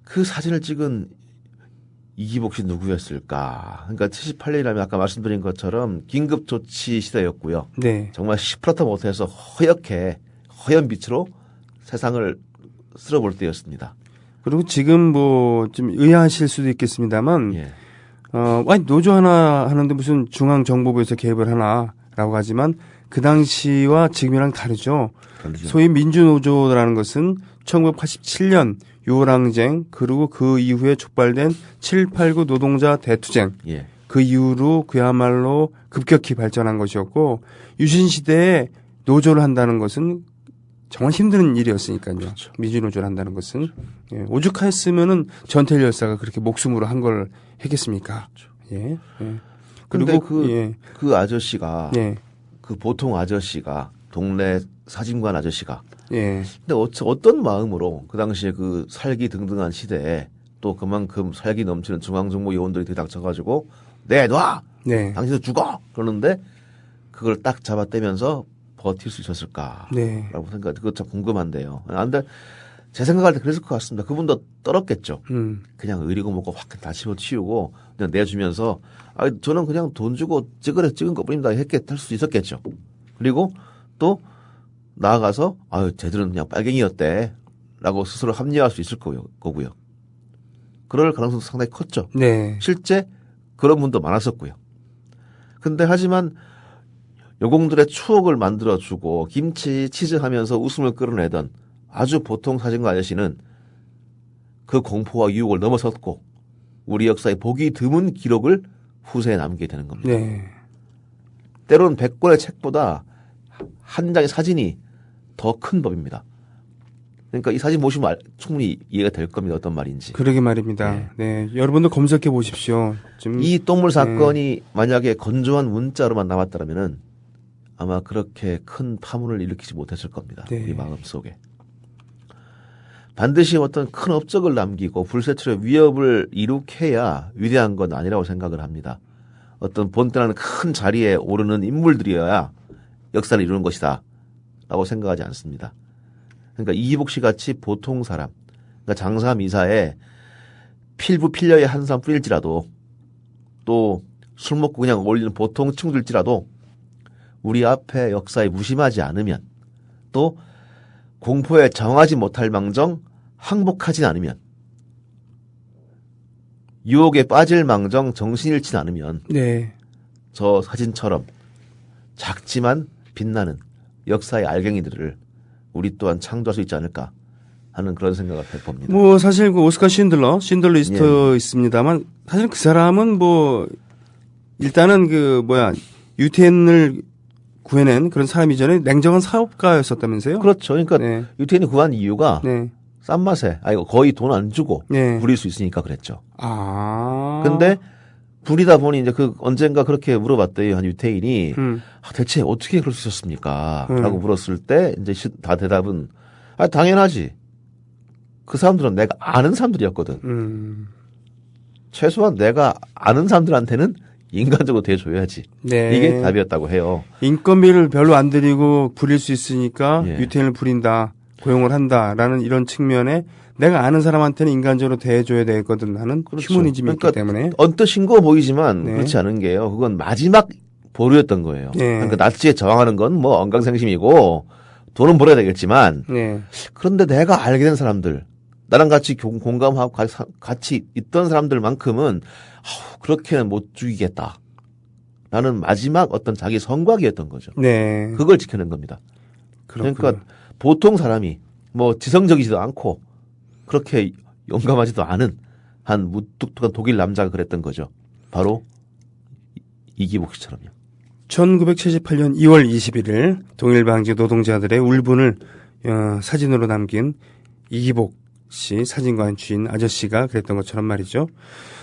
그 사진을 찍은 이기복 씨 누구였을까? 그러니까 78년이라면 아까 말씀드린 것처럼 긴급 조치 시대였고요. 네. 정말 시프라타 못해서 허연 빛으로 세상을 쓸어볼 때였습니다. 그리고 지금 뭐 좀 의아하실 수도 있겠습니다만 예. 아니 노조 하나 하는데 무슨 중앙정보부에서 개입을 하나라고 하지만 그 당시와 지금이랑 다르죠. 그렇죠. 소위 민주노조라는 것은 1987년 요랑쟁 그리고 그 이후에 촉발된 789 노동자 대투쟁 예. 그 이후로 그야말로 급격히 발전한 것이었고 유신 시대에 노조를 한다는 것은 정말 힘든 일이었으니까요. 그렇죠. 민주노조를 한다는 것은 예, 오죽하였으면은 전태일 열사가 그렇게 목숨으로 한 걸 했겠습니까? 예. 예. 그리고 예. 그 아저씨가 예. 그 보통 아저씨가 동네 사진관 아저씨가 예. 근데 어떤 마음으로 그 당시에 그 살기 등등한 시대에 또 그만큼 살기 넘치는 중앙정보 요원들이 들이닥쳐가지고 내놔! 네. 당신도 죽어! 그러는데 그걸 딱 잡아떼면서 버틸 수 있었을까라고 네. 생각. 그거 참 궁금한데요. 근데 제 생각할 때 그랬을 것 같습니다. 그분도 떨었겠죠. 그냥 의리고 뭐고 확 다 치우고 그냥 내주면서 저는 그냥 돈 주고 찍은 것뿐입니다. 할 수 있었겠죠. 그리고 또 나아가서 쟤들은 그냥 빨갱이였대라고 스스로 합리화할 수 있을 거고요. 그럴 가능성도 상당히 컸죠. 네. 실제 그런 분도 많았었고요. 근데 하지만 여공들의 추억을 만들어주고 김치 치즈 하면서 웃음을 끌어내던 아주 보통 사진가 아저씨는 그 공포와 유혹을 넘어섰고 우리 역사의 보기 드문 기록을 후세에 남기게 되는 겁니다. 네. 때로는 100권의 책보다 한 장의 사진이 더 큰 법입니다. 그러니까 이 사진 보시면 충분히 이해가 될 겁니다. 어떤 말인지. 그러게 말입니다. 네. 여러분도 검색해 보십시오. 좀 이 똥물 사건이 만약에 건조한 문자로만 남았다면은 아마 그렇게 큰 파문을 일으키지 못했을 겁니다. 네. 우리 마음속에. 반드시 어떤 큰 업적을 남기고 불세출의 위협을 이룩해야 위대한 건 아니라고 생각을 합니다. 어떤 본때라는 큰 자리에 오르는 인물들이어야 역사를 이루는 것이다 라고 생각하지 않습니다. 그러니까 이기복 씨 같이 보통 사람, 그러니까 장사 미사에 필부 필려의 한 사람 뿐일지라도 또 술 먹고 그냥 어울리는 보통 친구들일지라도 우리 앞에 역사에 무심하지 않으면 또 공포에 정하지 못할 망정 항복하지 않으면 유혹에 빠질 망정 정신 잃지 않으면 네. 저 사진처럼 작지만 빛나는 역사의 알갱이들을 우리 또한 창조할 수 있지 않을까 하는 그런 생각을 해봅니다. 뭐 사실 그 오스카 신들러 리스트 예. 있습니다만 사실 그 사람은 뭐 일단은 그 유태인을 구해낸 그런 사람 이전에 냉정한 사업가였었다면서요? 그렇죠. 그러니까 네. 유태인이 구한 이유가 네. 싼 맛에 거의 돈 안 주고 네. 부릴 수 있으니까 그랬죠. 아. 근데 부리다 보니 이제 언젠가 그렇게 물어봤더니 한 유태인이 대체 어떻게 그럴 수 있었습니까? 라고 물었을 때 이제 다 대답은 당연하지. 그 사람들은 내가 아는 사람들이었거든. 최소한 내가 아는 사람들한테는 인간적으로 대줘야지. 네. 이게 답이었다고 해요. 인건비를 별로 안 들이고 부릴 수 있으니까 예. 유태인을 부린다, 고용을 한다라는 이런 측면에 내가 아는 사람한테는 인간적으로 대해줘야 되거든 하는 그렇죠. 휴머니즘이 그러니까 있기 때문에. 언뜻 싱거워 보이지만 네. 그렇지 않은 게요. 그건 마지막 보루였던 거예요. 네. 그러니까 나치에 저항하는 건 뭐 언강생심이고 돈은 벌어야 되겠지만 네. 그런데 내가 알게 된 사람들, 나랑 같이 공감하고 같이 있던 사람들만큼은 그렇게는 못 죽이겠다. 라는 마지막 어떤 자기 성곽이었던 거죠. 네. 그걸 지켜낸 겁니다. 그렇군요. 그러니까 보통 사람이 뭐 지성적이지도 않고 그렇게 용감하지도 않은 한 무뚝뚝한 독일 남자가 그랬던 거죠. 바로 이기복 씨처럼요. 1978년 2월 21일 동일방지 노동자들의 울분을 사진으로 남긴 이기복 씨 사진관 주인 아저씨가 그랬던 것처럼 말이죠.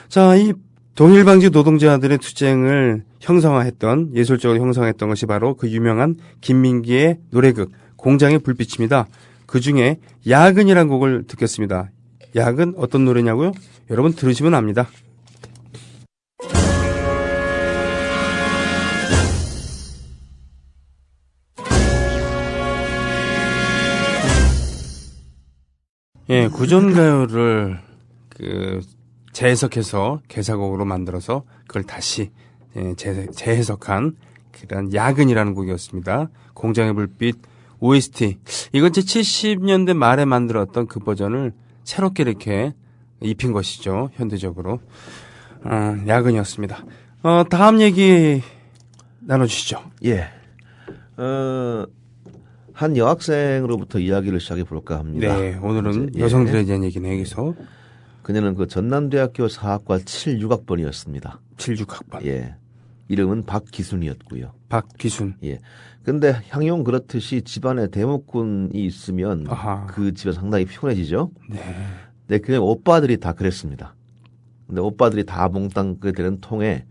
자, 이 동일방지 노동자들의 투쟁을 형상화했던, 예술적으로 형상화했던 것이 바로 그 유명한 김민기의 노래극 공장의 불빛입니다. 그 중에 야근이라는 곡을 듣겠습니다. 야근 어떤 노래냐고요? 여러분 들으시면 압니다. 예, 구전가요를 재해석해서 개사곡으로 만들어서 그걸 다시 재해석한 그런 야근이라는 곡이었습니다. 공장의 불빛 OST. 이건 제 70년대 말에 만들었던 그 버전을 새롭게 이렇게 입힌 것이죠. 현대적으로. 야근이었습니다. 다음 얘기 나눠주시죠. 예. 한 여학생으로부터 이야기를 시작해 볼까 합니다. 네, 오늘은 이제, 여성들에 대한 얘기네, 여기서. 그녀는 그 전남대학교 사학과 76학번이었습니다. 76학번. 예. 이름은 박기순이었고요. 박기순. 예. 근데 향용 그렇듯이 집안에 대목군이 있으면 아하. 그 집은 상당히 피곤해지죠. 네. 네, 그냥 오빠들이 다 그랬습니다. 근데 오빠들이 다 몽땅 그 되는 통에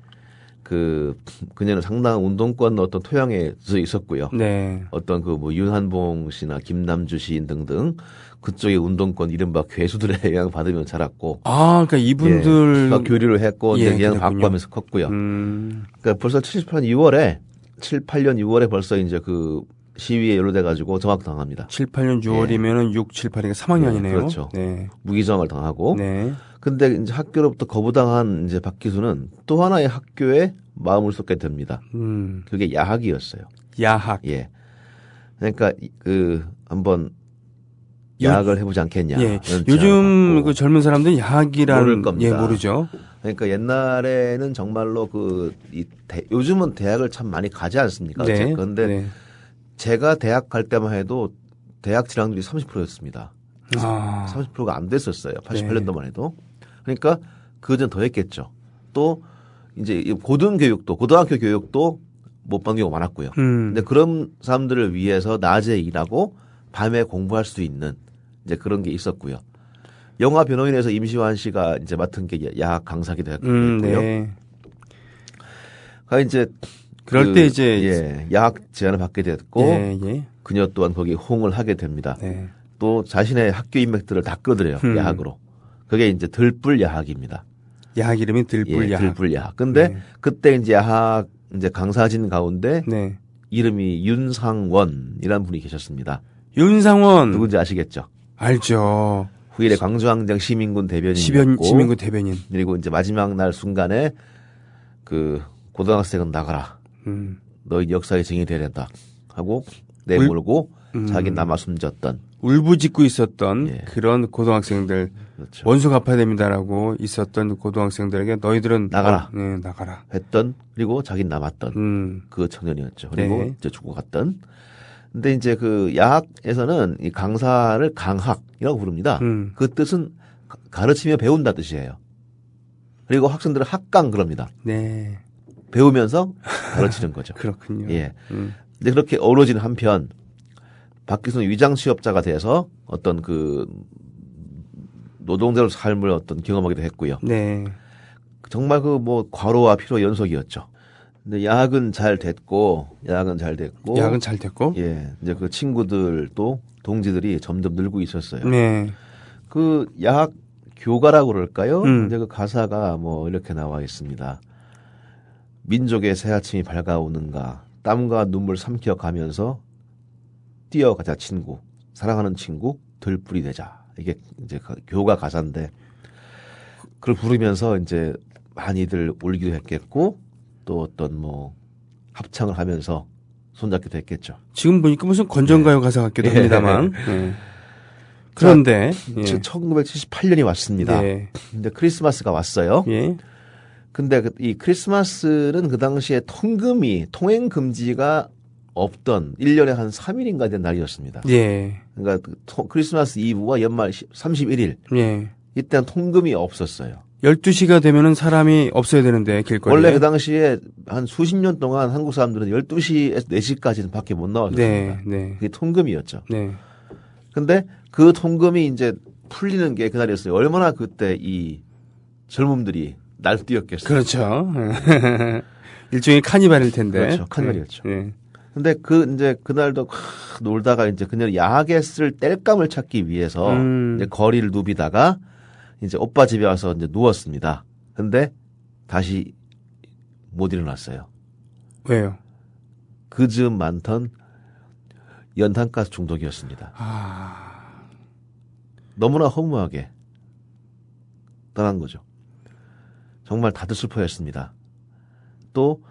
그녀는 상당한 운동권 어떤 토양에 있었고요. 네. 어떤 윤한봉 씨나 김남주 시인 등등 그쪽의 운동권 이른바 괴수들의 영향을 받으며 자랐고. 그러니까 이분들. 막 교류를 했고, 예, 영향을 받고 하면서 컸고요. 그러니까 벌써 78년 6월에 벌써 이제 그 시위에 연루돼가지고 정학당합니다. 7, 8년 6월이면은 6, 7, 8이니까 3학년이네요. 네, 그렇죠. 네. 무기정을 당하고. 네. 근데 이제 학교로부터 거부당한 이제 박기수는 또 하나의 학교에 마음을 쏟게 됩니다. 그게 야학이었어요. 야학. 예. 그러니까 한번 야학을 해보지 않겠냐. 예. 요즘 그 젊은 사람들은 야학이라는 모를 겁니다. 예, 모르죠. 그러니까 옛날에는 정말로 요즘은 대학을 참 많이 가지 않습니까? 네. 그런데 네. 제가 대학 갈 때만 해도 대학 진학률이 30%였습니다. 30%가 안 됐었어요. 88년도만 해도. 그러니까 그전 더 했겠죠. 또 이제 고등학교 교육도 못 받는 경우가 많았고요. 근데 그런 사람들을 위해서 낮에 일하고 밤에 공부할 수 있는 이제 그런 게 있었고요. 영화 변호인에서 임시완 씨가 이제 맡은 게 야학 강사기도 했고요. 네. 이제 그럴 때 이제 야학 제안을 받게 됐고 예. 그녀 또한 거기 호응을 하게 됩니다. 네. 또 자신의 학교 인맥들을 다 끌어들여요. 야학으로. 그게 이제 들불 야학입니다. 야학 이름이 들불 야학. 들불 야학. 근데 그때 이제 야학 이제 강사진 가운데 네. 이름이 윤상원이라는 분이 계셨습니다. 윤상원 누군지 아시겠죠? 알죠. 후일에 광주항쟁 시민군 대변인이었고 시민군 대변인. 그리고 이제 마지막 날 순간에 그 고등학생은 나가라. 너희 역사의 증인이 돼야 된다. 하고 내몰고 자기 남아 숨졌던 울부짖고 있었던 예. 그런 고등학생들 그렇죠. 원수 갚아야 됩니다라고 있었던 고등학생들에게 너희들은 나가라. 네, 나가라. 했던 그리고 자기 남았던 그 청년이었죠. 그리고 네. 이제 죽어갔던. 근데 이제 그 야학에서는 이 강사를 강학이라고 부릅니다. 그 뜻은 가르치며 배운다 뜻이에요. 그리고 학생들은 학강 그럽니다. 네. 배우면서 가르치는 거죠. 그렇군요. 예. 근데 그렇게 어우러지는 한편 박기순 위장 취업자가 돼서 어떤 그 노동자로 삶을 어떤 경험하기도 했고요. 네. 정말 그 뭐 과로와 피로 연속이었죠. 근데 야학은 잘 됐고, 야학은 잘 됐고, 예, 이제 그 친구들도 동지들이 점점 늘고 있었어요. 네. 그 야학 교가라고 그럴까요? 이제 그 가사가 뭐 이렇게 나와 있습니다. 민족의 새 아침이 밝아오는가, 땀과 눈물 삼켜가면서 뛰어가자 친구, 사랑하는 친구, 들불이 되자. 이게 이제 그 교가 가사인데, 그걸 부르면서 이제 많이들 울기도 했겠고, 또 어떤 뭐 합창을 하면서 손잡기도 했겠죠. 지금 보니까 무슨 건전가요 가사 같기도 합니다만. 네. 그런데 예. 1978년이 왔습니다. 예. 근데 크리스마스가 왔어요. 예. 근데 이 크리스마스는 그 당시에 통행 금지가 없던 1년에 한 3일인가 된 날이었습니다. 예. 그러니까 크리스마스 이브와 연말 31일. 예. 이때는 통금이 없었어요. 12시가 되면은 사람이 없어야 되는데 길거리에. 원래 그 당시에 한 수십 년 동안 한국 사람들은 12시에서 4시까지는 밖에 못 나왔습니다. 네, 네. 그게 통금이었죠. 네. 근데 그 통금이 이제 풀리는 게 그날이었어요. 얼마나 그때 이 젊음들이 날뛰었겠어요. 그렇죠. 일종의 카니발일 텐데. 그렇죠. 카니발이었죠. 네. 근데 이제 그날도 놀다가 이제 그날 야하게 쓸 땔감을 찾기 위해서 이제 거리를 누비다가 이제 오빠 집에 와서 이제 누웠습니다. 근데 다시 못 일어났어요. 왜요? 그 즈음 많던 연탄가스 중독이었습니다. 너무나 허무하게 떠난 거죠. 정말 다들 슬퍼했습니다. 또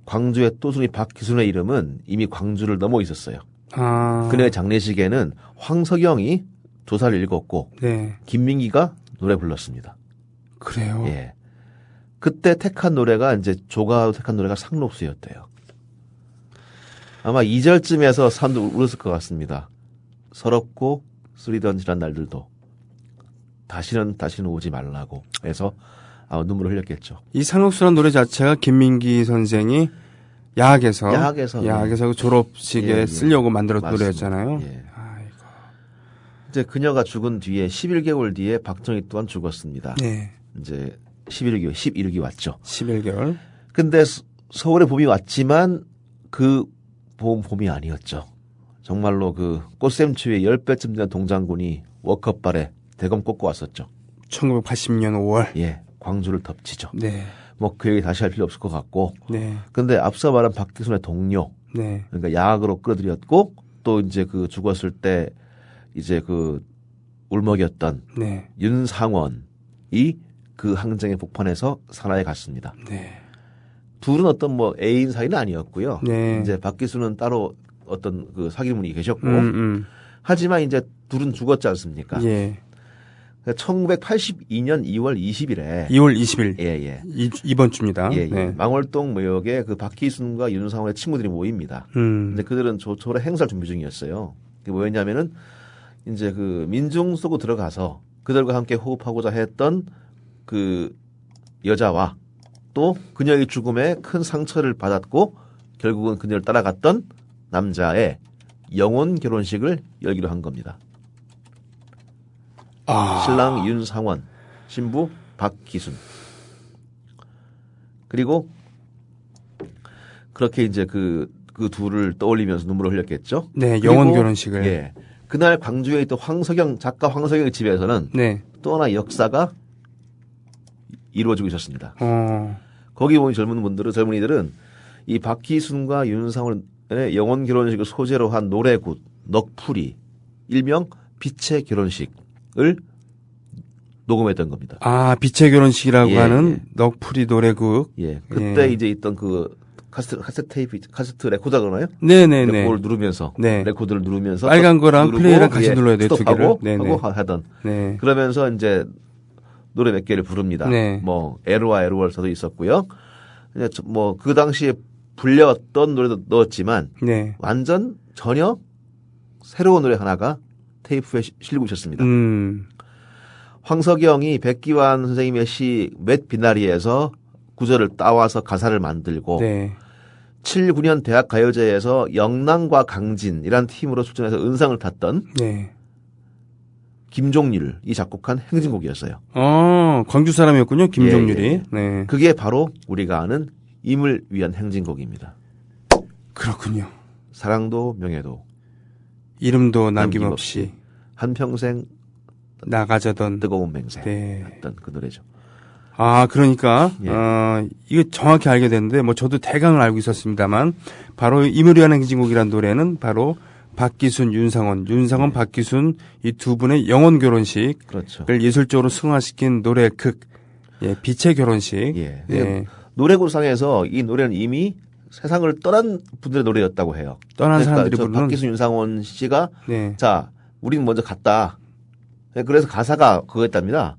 광주의 또순이 박기순의 이름은 이미 광주를 넘어 있었어요. 그녀의 장례식에는 황석영이 조사를 읽었고 네. 김민기가 노래 불렀습니다. 그래요? 예. 그때 택한 노래가 이제 조가 택한 노래가 상록수였대요. 아마 2절쯤에서 사람들 울었을 것 같습니다. 서럽고 쓰리던 지난 날들도 다시는 오지 말라고 해서 아마 눈물을 흘렸겠죠. 이 상록수란 노래 자체가 김민기 선생이 야학에서 졸업식에 쓰려고 만들었던 노래였잖아요. 예. 이제 그녀가 죽은 뒤에 11개월 뒤에 박정희 또한 죽었습니다. 네. 이제 11기 왔죠. 11개월. 근데 서울에 봄이 왔지만 그 봄이 아니었죠. 정말로 그 꽃샘추위에 10배쯤 되는 동장군이 워커발에 대검 꽂고 왔었죠. 1980년 5월. 예. 광주를 덮치죠. 네. 뭐 그 얘기 다시 할 필요 없을 것 같고. 네. 근데 앞서 말한 박기순의 동료. 네. 그러니까 야학으로 끌어들였고 또 이제 그 죽었을 때 이제 그 울먹였던 네. 윤상원이 그 항쟁의 복판에서 산하에 갔습니다. 네. 둘은 어떤 뭐 애인 사이는 아니었고요. 네. 이제 박기순은 따로 어떤 그 사귀는 이계셨고 하지만 이제 둘은 죽었지 않습니까? 예. 1982년 2월 20일에 2월 20일. 예. 이번 주입니다. 예. 네. 망월동 무역에 그 박기순과 윤상원의 친구들이 모입니다. 근데 그들은 조촐한 행사를 준비 중이었어요. 그게 뭐였냐면은 이제 그 민중 속으로 들어가서 그들과 함께 호흡하고자 했던 그 여자와 또 그녀의 죽음에 큰 상처를 받았고 결국은 그녀를 따라갔던 남자의 영혼 결혼식을 열기로 한 겁니다. 신랑 윤상원, 신부 박기순. 그리고 그렇게 이제 그 둘을 떠올리면서 눈물을 흘렸겠죠. 네, 영혼 결혼식을. 예. 그날 광주에 있던 작가 황석영의 집에서는 네. 또 하나 역사가 이루어지고 있었습니다. 거기 보니 젊은이들은 이 박기순과 윤상원의 영혼 결혼식을 소재로 한 노래굿, 넋풀이, 일명 빛의 결혼식을 녹음했던 겁니다. 빛의 결혼식이라고 예, 하는 예. 넋풀이 노래극. 예. 그때 이제 있던 그 카세트 레코더 그러나요? 네네네. 그걸 누르면서 네. 레코드를 누르면서 빨간 거랑 누르고, 플레이랑 같이 눌러야 돼요, 두 개를. 스톱하고 네네. 하고 하던. 네. 그러면서 이제 노래 몇 개를 부릅니다. 네. 뭐 에르와 에르월서도 있었고요. 뭐 그 당시에 불렸던 노래도 넣었지만 네. 완전 전혀 새로운 노래 하나가 테이프에 실리고 있었습니다. 황석영이 백기환 선생님의 시 맷 비나리에서 구절을 따와서 가사를 만들고 네. 79년 대학가요제에서 영남과 강진이라는 팀으로 출전해서 은상을 탔던 네. 김종률이 작곡한 행진곡이었어요. 광주 사람이었군요. 김종률이. 예, 예. 네. 그게 바로 우리가 아는 임을 위한 행진곡입니다. 그렇군요. 사랑도 명예도 이름도 남김없이 한평생 나가자던 뜨거운 맹세 네. 했던 그 노래죠. 그러니까 예. 이거 정확히 알게 됐는데 뭐 저도 대강을 알고 있었습니다만 바로 임을 위한 행진곡이라는 노래는 바로 박기순, 윤상원, 박기순 이 두 분의 영혼 결혼식을 그렇죠. 예술적으로 승화시킨 노래 극, 예, 빛의 결혼식. 예. 예. 노래구상에서 이 노래는 이미 세상을 떠난 분들의 노래였다고 해요. 떠난 사람들이 저 부르는. 박기순, 윤상원 씨가 네. 자, 우리는 먼저 갔다. 그래서 가사가 그거였답니다.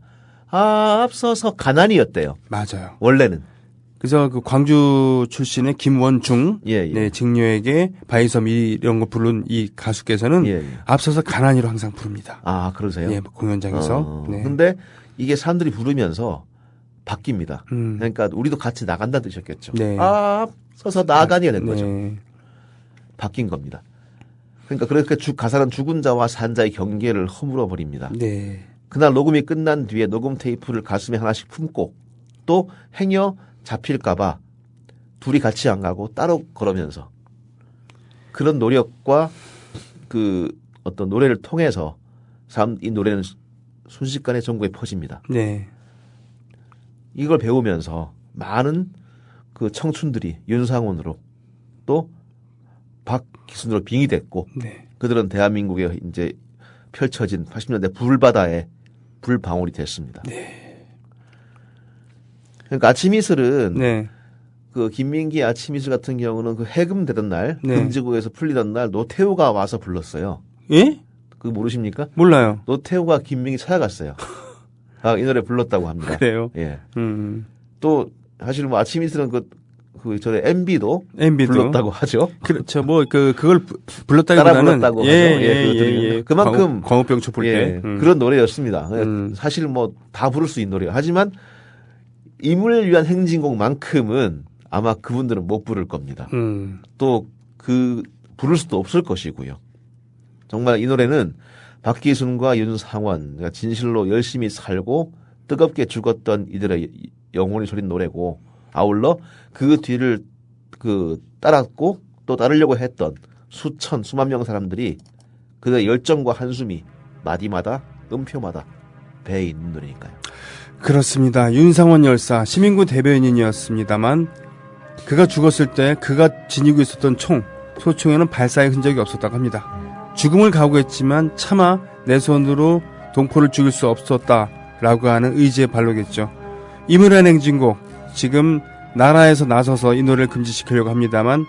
앞서서 가난이었대요. 맞아요. 원래는. 그래서 그 광주 출신의 김원중, 예, 예. 네, 직녀에게 바이섬 이런 거 부른 이 가수께서는 예, 예. 앞서서 가난이로 항상 부릅니다. 그러세요? 예, 공연장에서. 네. 근데 이게 사람들이 부르면서 바뀝니다. 음. 그러니까 우리도 같이 나간다는 뜻이었겠죠. 네. 앞서서 나가니가 된 거죠. 네. 바뀐 겁니다. 그러니까 그렇게 가사는 죽은 자와 산 자의 경계를 허물어 버립니다. 네. 그날 녹음이 끝난 뒤에 녹음 테이프를 가슴에 하나씩 품고 또 행여 잡힐까봐 둘이 같이 안 가고 따로 걸으면서 그런 노력과 그 어떤 노래를 통해서 이 노래는 순식간에 전국에 퍼집니다. 네. 이걸 배우면서 많은 그 청춘들이 윤상원으로 또 박기순으로 빙의됐고 네. 그들은 대한민국에 이제 펼쳐진 80년대 불바다의 불방울이 됐습니다. 네. 그러니까 아침 이슬은 네. 그 김민기 아침 이슬 같은 경우는 그 해금되던 날 네. 금지구에서 풀리던 날 노태우가 와서 불렀어요. 예? 그거 모르십니까? 몰라요. 노태우가 김민기 찾아갔어요. 이 노래 불렀다고 합니다. 그래요? 예. 음. 또 사실 뭐 아침 이슬은 전에 MB도 MB도 불렀다고 하죠. 그렇죠. 뭐 그걸 따라 불렀다기보다는 불렀다고 하죠. 예. 그만큼 광우병 촛불 때 그런 노래였습니다. 사실 뭐 다 부를 수 있는 노래예요. 하지만 임을 위한 행진곡만큼은 아마 그분들은 못 부를 겁니다. 또 부를 수도 없을 것이고요. 정말 이 노래는 박기순과 윤상원, 그러니까 진실로 열심히 살고 뜨겁게 죽었던 이들의 영혼이 소린 노래고 아울러 그 뒤를 따랐고 또 따르려고 했던 수만 명 사람들이 그들의 열정과 한숨이 마디마다 음표마다 배에 있는 노래니까요. 그렇습니다. 윤상원 열사 시민구 대변인이었습니다만 그가 죽었을 때 그가 지니고 있었던 소총에는 발사의 흔적이 없었다고 합니다. 죽음을 각오했지만 차마 내 손으로 동포를 죽일 수 없었다라고 하는 의지의 발로겠죠. 임을 위한 행진곡 지금 나라에서 나서서 이 노래를 금지시키려고 합니다만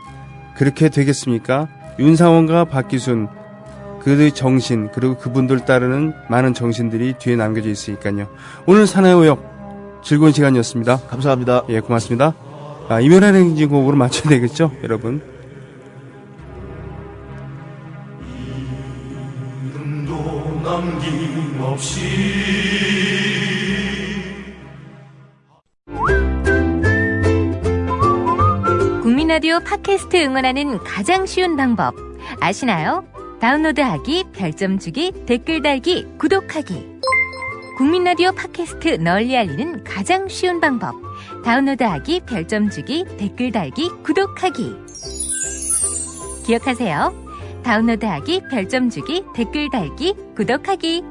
그렇게 되겠습니까? 윤상원과 박기순 그들의 정신 그리고 그분들 따르는 많은 정신들이 뒤에 남겨져 있으니까요. 오늘 사나이오역 즐거운 시간이었습니다. 감사합니다. 예, 고맙습니다. 임을 위한 행진곡으로 맞춰야 되겠죠, 여러분. 남김없이 국민라디오 팟캐스트 응원하는 가장 쉬운 방법 아시나요? 다운로드하기, 별점 주기, 댓글 달기, 구독하기. 국민라디오 팟캐스트 널리 알리는 가장 쉬운 방법 다운로드하기, 별점 주기, 댓글 달기, 구독하기. 기억하세요. 다운로드하기, 별점 주기, 댓글 달기, 구독하기.